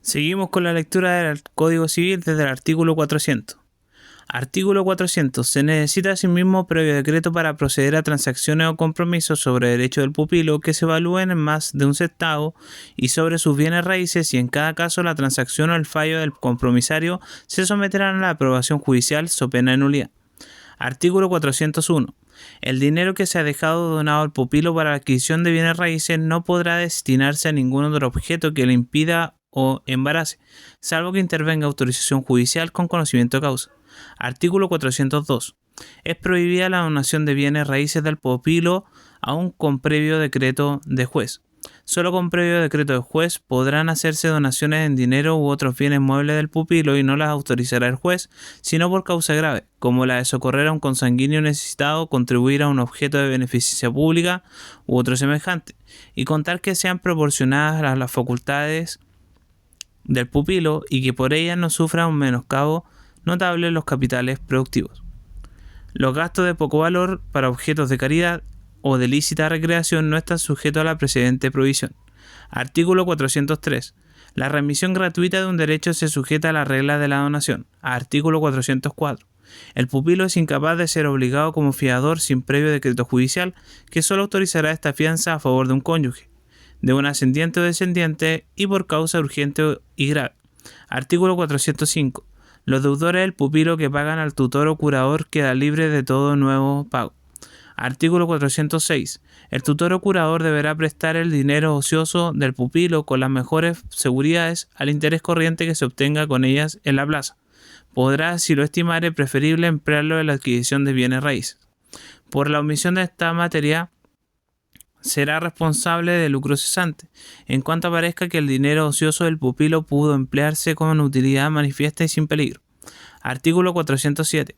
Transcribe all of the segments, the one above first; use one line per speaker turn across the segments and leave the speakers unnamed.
Seguimos con la lectura del Código Civil desde el artículo 400. Artículo 400. Se necesita asimismo previo decreto para proceder a transacciones o compromisos sobre derecho del pupilo que se evalúen en más de un centavo y sobre sus bienes raíces, y en cada caso la transacción o el fallo del compromisario se someterán a la aprobación judicial so pena de nulidad. Artículo 401. El dinero que se ha dejado donado al pupilo para la adquisición de bienes raíces no podrá destinarse a ningún otro objeto que le impida o embarace, salvo que intervenga autorización judicial con conocimiento de causa. Artículo 402. Es prohibida la donación de bienes raíces del pupilo aun con previo decreto de juez. Solo con previo decreto de juez podrán hacerse donaciones en dinero u otros bienes muebles del pupilo y no las autorizará el juez, sino por causa grave, como la de socorrer a un consanguíneo necesitado, contribuir a un objeto de beneficencia pública u otro semejante, y contar que sean proporcionadas a las facultades del pupilo y que por ellas no sufra un menoscabo notable en los capitales productivos. Los gastos de poco valor para objetos de caridad o de lícita recreación no están sujetos a la precedente prohibición. Artículo 403. La remisión gratuita de un derecho se sujeta a la regla de la donación. Artículo 404. El pupilo es incapaz de ser obligado como fiador sin previo decreto judicial, que solo autorizará esta fianza a favor de un cónyuge, de un ascendiente o descendiente y por causa urgente y grave. Artículo 405. Los deudores del pupilo que pagan al tutor o curador quedan libres de todo nuevo pago. Artículo 406. El tutor o curador deberá prestar el dinero ocioso del pupilo con las mejores seguridades al interés corriente que se obtenga con ellas en la plaza. Podrá, si lo estimare preferible, emplearlo en la adquisición de bienes raíces. Por la omisión de esta materia, será responsable de lucro cesante, en cuanto aparezca que el dinero ocioso del pupilo pudo emplearse con utilidad manifiesta y sin peligro. Artículo 407.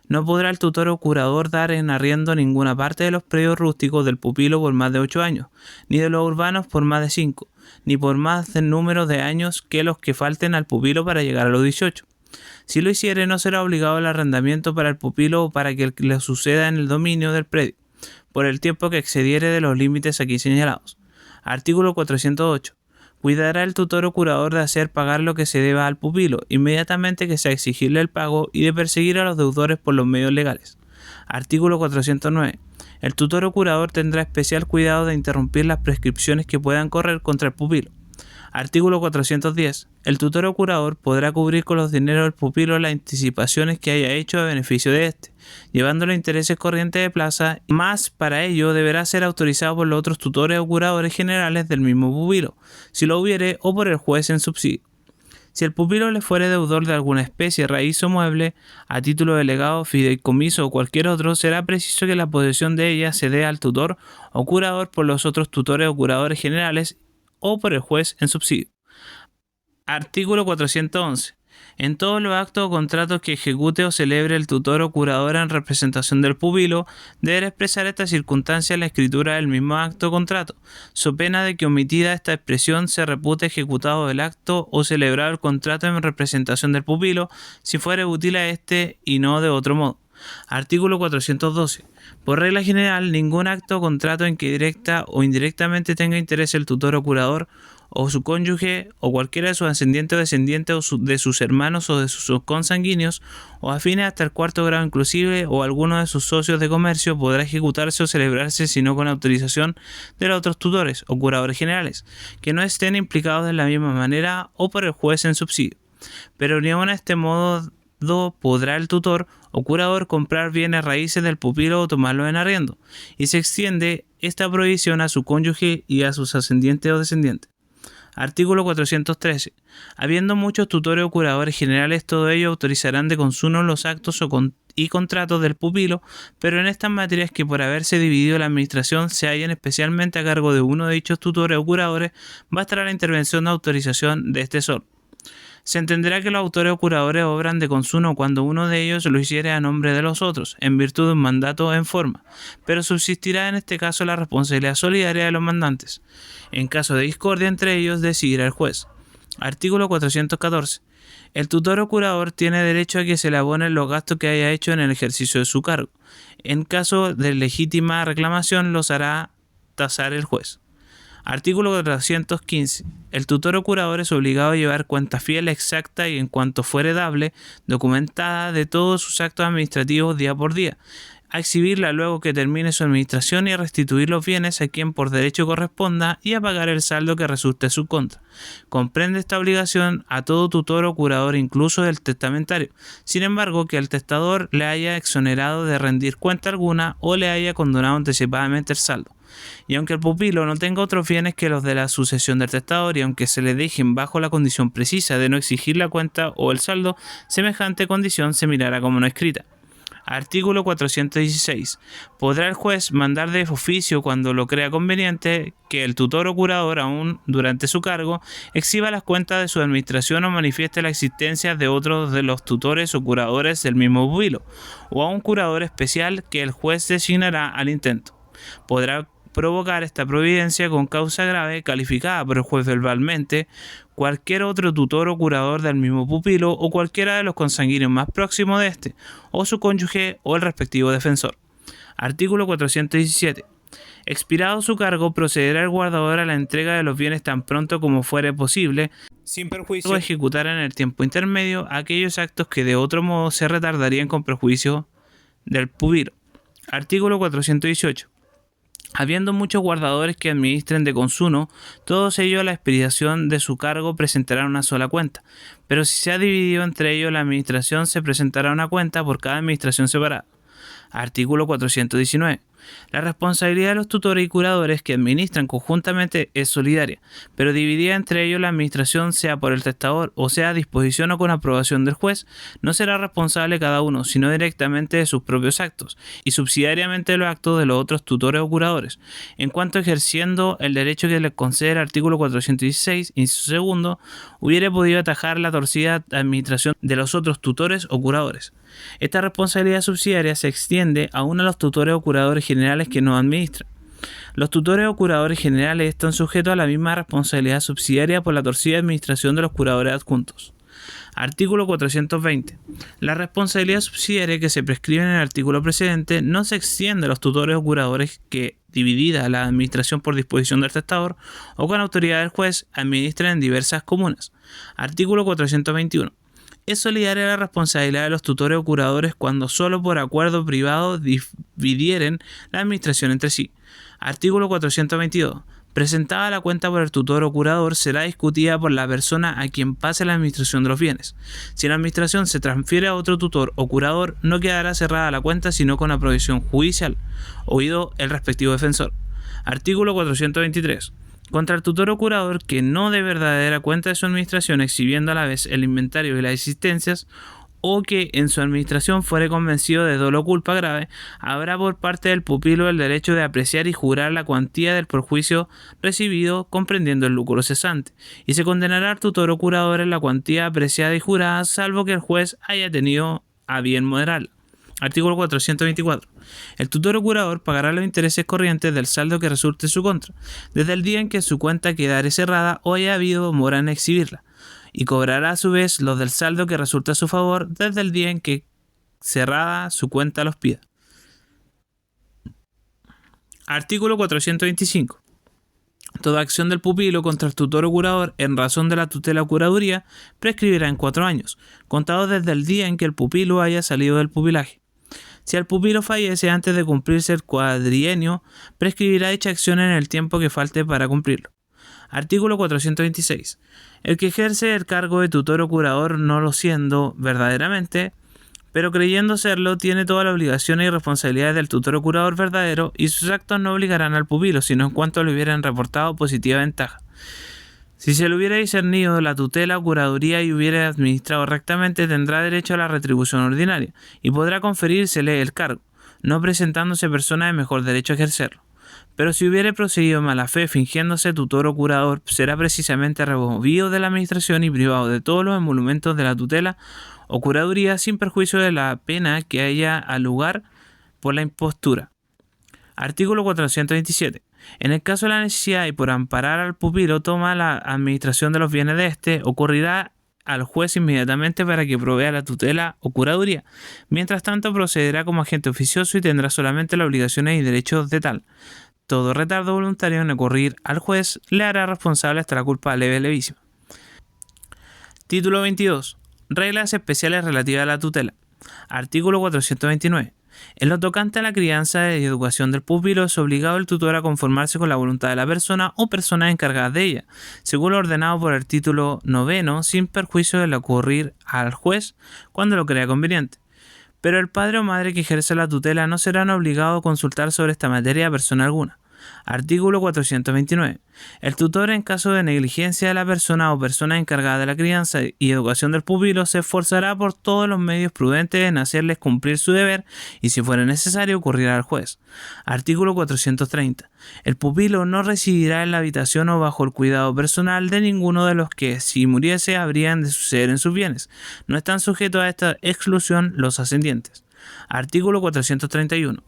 No podrá el tutor o curador dar en arriendo ninguna parte de los predios rústicos del pupilo por más de 8 años, ni de los urbanos por más de 5, ni por más del número de años que los que falten al pupilo para llegar a los 18. Si lo hiciere, no será obligado el arrendamiento para el pupilo o para que le suceda en el dominio del predio, por el tiempo que excediere de los límites aquí señalados. Artículo 408. Cuidará el tutor o curador de hacer pagar lo que se deba al pupilo, inmediatamente que sea exigirle el pago, y de perseguir a los deudores por los medios legales. Artículo 409. El tutor o curador tendrá especial cuidado de interrumpir las prescripciones que puedan correr contra el pupilo. Artículo 410. El tutor o curador podrá cubrir con los dineros del pupilo las anticipaciones que haya hecho a beneficio de éste, llevando los intereses corrientes de plaza, más para ello deberá ser autorizado por los otros tutores o curadores generales del mismo pupilo, si lo hubiere, o por el juez en subsidio. Si el pupilo le fuere deudor de alguna especie, raíz o mueble, a título de legado, fideicomiso o cualquier otro, será preciso que la posesión de ella se dé al tutor o curador por los otros tutores o curadores generales o por el juez en subsidio. Artículo 411. En todos los actos o contratos que ejecute o celebre el tutor o curador en representación del pupilo, deberá expresar esta circunstancia en la escritura del mismo acto o contrato, so pena de que, omitida esta expresión, se repute ejecutado el acto o celebrado el contrato en representación del pupilo, si fuere útil a éste y no de otro modo. Artículo 412. Por regla general, ningún acto o contrato en que directa o indirectamente tenga interés el tutor o curador o su cónyuge o cualquiera de sus ascendientes o descendientes o de sus hermanos o de sus consanguíneos o afines hasta el cuarto grado inclusive o alguno de sus socios de comercio podrá ejecutarse o celebrarse sino con autorización de los otros tutores o curadores generales, que no estén implicados de la misma manera o por el juez en subsidio. Pero ni aun a este modo podrá el tutor o curador comprar bienes raíces del pupilo o tomarlos en arriendo, y se extiende esta prohibición a su cónyuge y a sus ascendientes o descendientes. Artículo 413. Habiendo muchos tutores o curadores generales, todos ellos autorizarán de consuno los actos y contratos del pupilo, pero en estas materias que por haberse dividido la administración se hallan especialmente a cargo de uno de dichos tutores o curadores, bastará la intervención de autorización de este solo. Se entenderá que los autores o curadores obran de consuno cuando uno de ellos lo hiciere a nombre de los otros, en virtud de un mandato en forma, pero subsistirá en este caso la responsabilidad solidaria de los mandantes. En caso de discordia entre ellos, decidirá el juez. Artículo 414. El tutor o curador tiene derecho a que se le abonen los gastos que haya hecho en el ejercicio de su cargo. En caso de legítima reclamación, los hará tasar el juez. Artículo 415. El tutor o curador es obligado a llevar cuenta fiel, exacta y en cuanto fuere dable, documentada de todos sus actos administrativos día por día, a exhibirla luego que termine su administración y a restituir los bienes a quien por derecho corresponda y a pagar el saldo que resulte en su contra. Comprende esta obligación a todo tutor o curador, incluso el testamentario, sin embargo que el testador le haya exonerado de rendir cuenta alguna o le haya condonado anticipadamente el saldo. Y aunque el pupilo no tenga otros bienes que los de la sucesión del testador y aunque se le dejen bajo la condición precisa de no exigir la cuenta o el saldo, semejante condición se mirará como no escrita. Artículo 416. Podrá el juez mandar de oficio cuando lo crea conveniente que el tutor o curador, aún durante su cargo, exhiba las cuentas de su administración o manifieste la existencia de otros de los tutores o curadores del mismo pupilo, o a un curador especial que el juez designará al intento. Podrá provocar esta providencia con causa grave calificada por el juez verbalmente cualquier otro tutor o curador del mismo pupilo o cualquiera de los consanguíneos más próximos de éste, o su cónyuge o el respectivo defensor. Artículo 417. Expirado su cargo, procederá el guardador a la entrega de los bienes tan pronto como fuere posible, sin perjuicio de ejecutar en el tiempo intermedio aquellos actos que de otro modo se retardarían con perjuicio del pupilo. Artículo 418. Habiendo muchos guardadores que administren de consuno, todos ellos a la expiración de su cargo presentarán una sola cuenta, pero si se ha dividido entre ellos la administración se presentará una cuenta por cada administración separada. Artículo 419. La responsabilidad de los tutores y curadores que administran conjuntamente es solidaria, pero dividida entre ellos la administración sea por el testador o sea a disposición o con aprobación del juez, no será responsable cada uno, sino directamente de sus propios actos y subsidiariamente de los actos de los otros tutores o curadores, en cuanto ejerciendo el derecho que les concede el artículo 416, inciso segundo, hubiere podido atajar la torcida administración de los otros tutores o curadores. Esta responsabilidad subsidiaria se extiende aún a los tutores o curadores generales que no administran. Los tutores o curadores generales están sujetos a la misma responsabilidad subsidiaria por la torcida administración de los curadores adjuntos. Artículo 420. La responsabilidad subsidiaria que se prescribe en el artículo precedente no se extiende a los tutores o curadores que, dividida la administración por disposición del testador o con autoridad del juez, administran en diversas comunas. Artículo 421. Es solidaria la responsabilidad de los tutores o curadores cuando solo por acuerdo privado dividieren la administración entre sí. Artículo 422. Presentada la cuenta por el tutor o curador, será discutida por la persona a quien pase la administración de los bienes. Si la administración se transfiere a otro tutor o curador, no quedará cerrada la cuenta sino con aprobación judicial, oído el respectivo defensor. Artículo 423. Contra el tutor o curador que no dé verdadera cuenta de su administración, exhibiendo a la vez el inventario y las existencias, o que en su administración fuere convencido de dolo o culpa grave, habrá por parte del pupilo el derecho de apreciar y jurar la cuantía del perjuicio recibido, comprendiendo el lucro cesante, y se condenará al tutor o curador en la cuantía apreciada y jurada, salvo que el juez haya tenido a bien moderarla. Artículo 424. El tutor o curador pagará los intereses corrientes del saldo que resulte en su contra, desde el día en que su cuenta quedare cerrada o haya habido mora en exhibirla, y cobrará a su vez los del saldo que resulte a su favor desde el día en que cerrada su cuenta los pida. Artículo 425. Toda acción del pupilo contra el tutor o curador en razón de la tutela o curaduría prescribirá en 4 años, contados desde el día en que el pupilo haya salido del pupilaje. Si el pupilo fallece antes de cumplirse el cuadrienio, prescribirá dicha acción en el tiempo que falte para cumplirlo. Artículo 426. El que ejerce el cargo de tutor o curador no lo siendo verdaderamente, pero creyendo serlo, tiene todas las obligaciones y responsabilidades del tutor o curador verdadero y sus actos no obligarán al pupilo, sino en cuanto le hubieran reportado positiva ventaja. Si se le hubiera discernido la tutela o curaduría y hubiera administrado rectamente, tendrá derecho a la retribución ordinaria y podrá conferírsele el cargo, no presentándose persona de mejor derecho a ejercerlo. Pero si hubiere procedido en mala fe fingiéndose tutor o curador, será precisamente removido de la administración y privado de todos los emolumentos de la tutela o curaduría sin perjuicio de la pena que haya al lugar por la impostura. Artículo 427. En el caso de la necesidad y por amparar al pupilo toma la administración de los bienes de éste, ocurrirá al juez inmediatamente para que provea la tutela o curaduría. Mientras tanto procederá como agente oficioso y tendrá solamente las obligaciones y derechos de tal. todo retardo voluntario en recurrir al juez le hará responsable hasta la culpa leve levísima. Título 22. Reglas especiales relativas a la tutela. Artículo 429. En lo tocante a la crianza y educación del pupilo, es obligado el tutor a conformarse con la voluntad de la persona o personas encargadas de ella, según lo ordenado por el título 9, sin perjuicio de recurrir al juez cuando lo crea conveniente. Pero el padre o madre que ejerce la tutela no serán obligados a consultar sobre esta materia a persona alguna. Artículo 429. El tutor, en caso de negligencia de la persona o persona encargada de la crianza y educación del pupilo, se esforzará por todos los medios prudentes en hacerles cumplir su deber y, si fuera necesario, ocurrirá al juez. Artículo 430. El pupilo no residirá en la habitación o bajo el cuidado personal de ninguno de los que, si muriese, habrían de suceder en sus bienes. No están sujetos a esta exclusión los ascendientes. Artículo 431.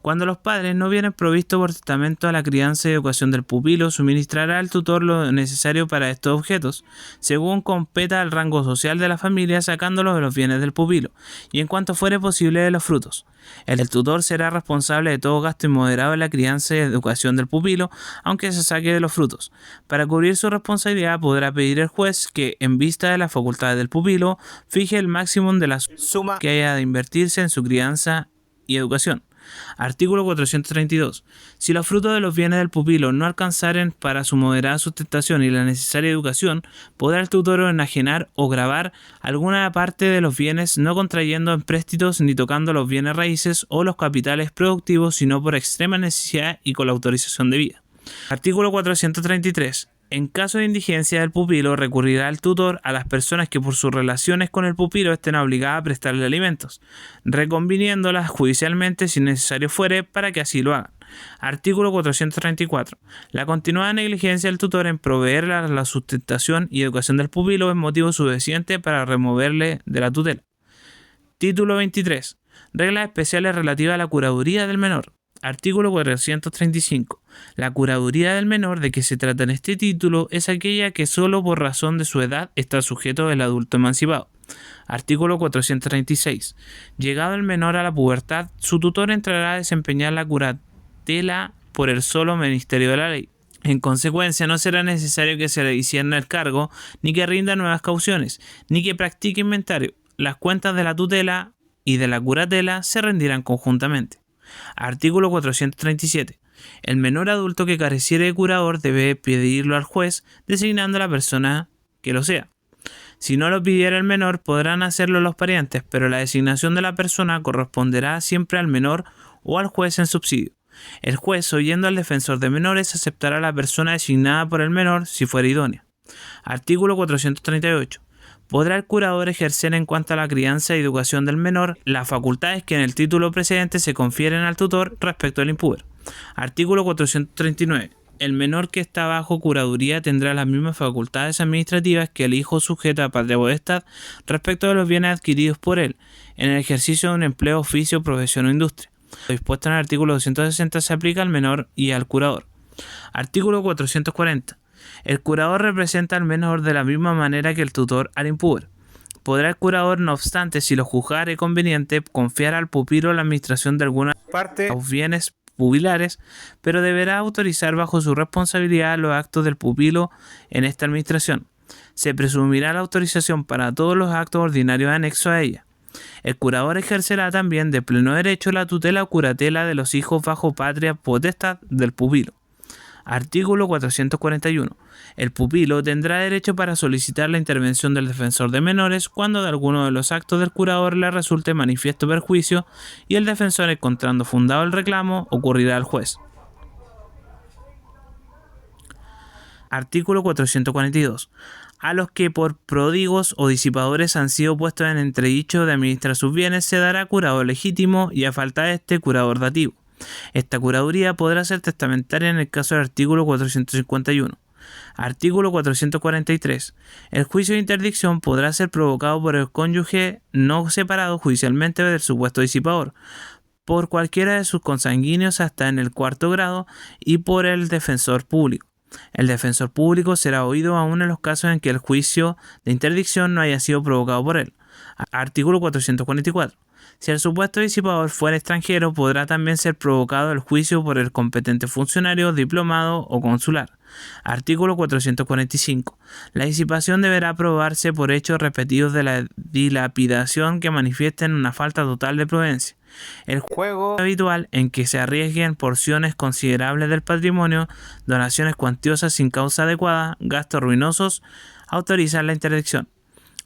Cuando los padres no vienen provistos por testamento a la crianza y educación del pupilo, suministrará al tutor lo necesario para estos objetos, según competa al rango social de la familia, sacándolos de los bienes del pupilo, y en cuanto fuere posible de los frutos. El tutor será responsable de todo gasto inmoderado en la crianza y educación del pupilo, aunque se saque de los frutos. Para cubrir su responsabilidad podrá pedir el juez que, en vista de las facultades del pupilo, fije el máximo de la suma que haya de invertirse en su crianza y educación. Artículo 432. Si los frutos de los bienes del pupilo no alcanzaren para su moderada sustentación y la necesaria educación, podrá el tutor enajenar o gravar alguna parte de los bienes, no contrayendo empréstitos ni tocando los bienes raíces o los capitales productivos, sino por extrema necesidad y con la autorización debida. Artículo 433. En caso de indigencia del pupilo, recurrirá el tutor a las personas que por sus relaciones con el pupilo estén obligadas a prestarle alimentos, reconviniéndolas judicialmente si necesario fuere para que así lo hagan. Artículo 434. La continuada negligencia del tutor en proveer la sustentación y educación del pupilo es motivo suficiente para removerle de la tutela. Título 23. Reglas especiales relativas a la curaduría del menor. Artículo 435. La curaduría del menor de que se trata en este título es aquella que solo por razón de su edad está sujeto el adulto emancipado. Artículo 436. Llegado el menor a la pubertad, su tutor entrará a desempeñar la curatela por el solo ministerio de la ley. En consecuencia, no será necesario que se le discierna el cargo, ni que rinda nuevas cauciones, ni que practique inventario. Las cuentas de la tutela y de la curatela se rendirán conjuntamente. Artículo 437. El menor adulto que careciere de curador debe pedirlo al juez, designando a la persona que lo sea. Si no lo pidiera el menor, podrán hacerlo los parientes, pero la designación de la persona corresponderá siempre al menor o al juez en subsidio. El juez, oyendo al defensor de menores, aceptará a la persona designada por el menor si fuera idónea. Artículo 438. Podrá el curador ejercer en cuanto a la crianza y educación del menor las facultades que en el título precedente se confieren al tutor respecto al impuber. Artículo 439. El menor que está bajo curaduría tendrá las mismas facultades administrativas que el hijo sujeto a patria potestad respecto de los bienes adquiridos por él en el ejercicio de un empleo, oficio, profesión o industria. Lo dispuesto en el artículo 260 se aplica al menor y al curador. Artículo 440. El curador representa al menor de la misma manera que el tutor al impuber. Podrá el curador, no obstante, si lo juzgare conveniente, confiar al pupilo la administración de alguna parte de los bienes pupilares, pero deberá autorizar bajo su responsabilidad los actos del pupilo en esta administración. Se presumirá la autorización para todos los actos ordinarios anexos a ella. El curador ejercerá también de pleno derecho la tutela o curatela de los hijos bajo patria potestad del pupilo. Artículo 441. El pupilo tendrá derecho para solicitar la intervención del defensor de menores cuando de alguno de los actos del curador le resulte manifiesto perjuicio y el defensor, encontrando fundado el reclamo, ocurrirá al juez. Artículo 442. A los que por pródigos o disipadores han sido puestos en entredicho de administrar sus bienes se dará curador legítimo y, a falta de este, curador dativo. Esta curaduría podrá ser testamentaria en el caso del artículo 451. Artículo 443. El juicio de interdicción podrá ser provocado por el cónyuge no separado judicialmente del supuesto disipador, por cualquiera de sus consanguíneos hasta en el cuarto grado y por el defensor público. El defensor público será oído aún en los casos en que el juicio de interdicción no haya sido provocado por él. Artículo 444. Si el supuesto disipador fuera extranjero, podrá también ser provocado el juicio por el competente funcionario, diplomado o consular. Artículo 445. La disipación deberá probarse por hechos repetidos de la dilapidación que manifiesten una falta total de prudencia. El juego habitual en que se arriesguen porciones considerables del patrimonio, donaciones cuantiosas sin causa adecuada, gastos ruinosos, autorizan la interdicción.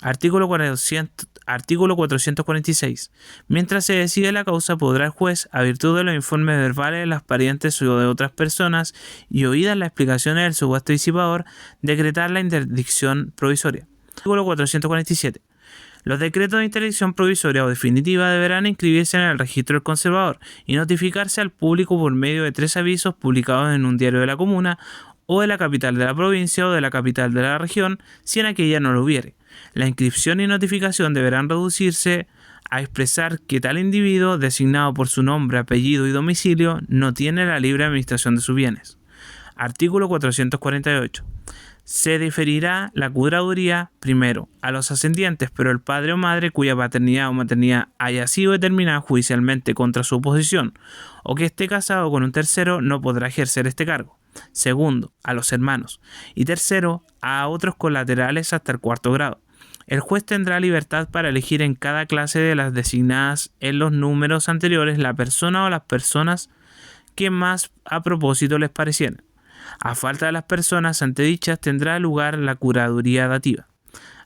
Artículo 446. Mientras se decide la causa, podrá el juez, a virtud de los informes verbales de las parientes o de otras personas y oídas las explicaciones del supuesto disipador, decretar la interdicción provisoria. Artículo 447. Los decretos de interdicción provisoria o definitiva deberán inscribirse en el registro del conservador y notificarse al público por medio de 3 avisos publicados en un diario de la comuna o de la capital de la provincia o de la capital de la región, si en aquella no lo hubiere. La inscripción y notificación deberán reducirse a expresar que tal individuo, designado por su nombre, apellido y domicilio, no tiene la libre administración de sus bienes. Artículo 448. Se diferirá la curaduría, primero, a los ascendientes, pero el padre o madre cuya paternidad o maternidad haya sido determinada judicialmente contra su oposición o que esté casado con un tercero no podrá ejercer este cargo. Segundo, a los hermanos. Y tercero, a otros colaterales hasta el 4º grado. El juez tendrá libertad para elegir en cada clase de las designadas en los números anteriores la persona o las personas que más a propósito les parecieran. A falta de las personas antedichas tendrá lugar la curaduría dativa.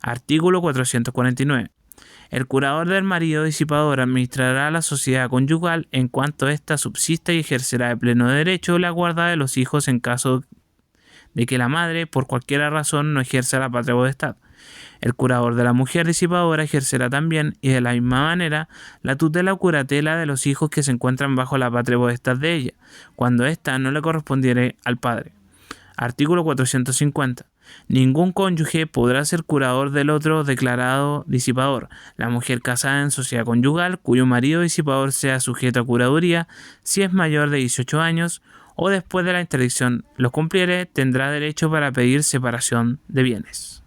Artículo 449. El curador del marido disipador administrará la sociedad conyugal en cuanto ésta subsista y ejercerá de pleno derecho la guarda de los hijos en caso de que la madre, por cualquier razón, no ejerza la patria potestad. El curador de la mujer disipadora ejercerá también, y de la misma manera, la tutela o curatela de los hijos que se encuentran bajo la patria potestad de ella, cuando ésta no le correspondiere al padre. Artículo 450. Ningún cónyuge podrá ser curador del otro declarado disipador. La mujer casada en sociedad conyugal, cuyo marido disipador sea sujeto a curaduría, si es mayor de 18 años, o después de la interdicción los cumpliere, tendrá derecho para pedir separación de bienes.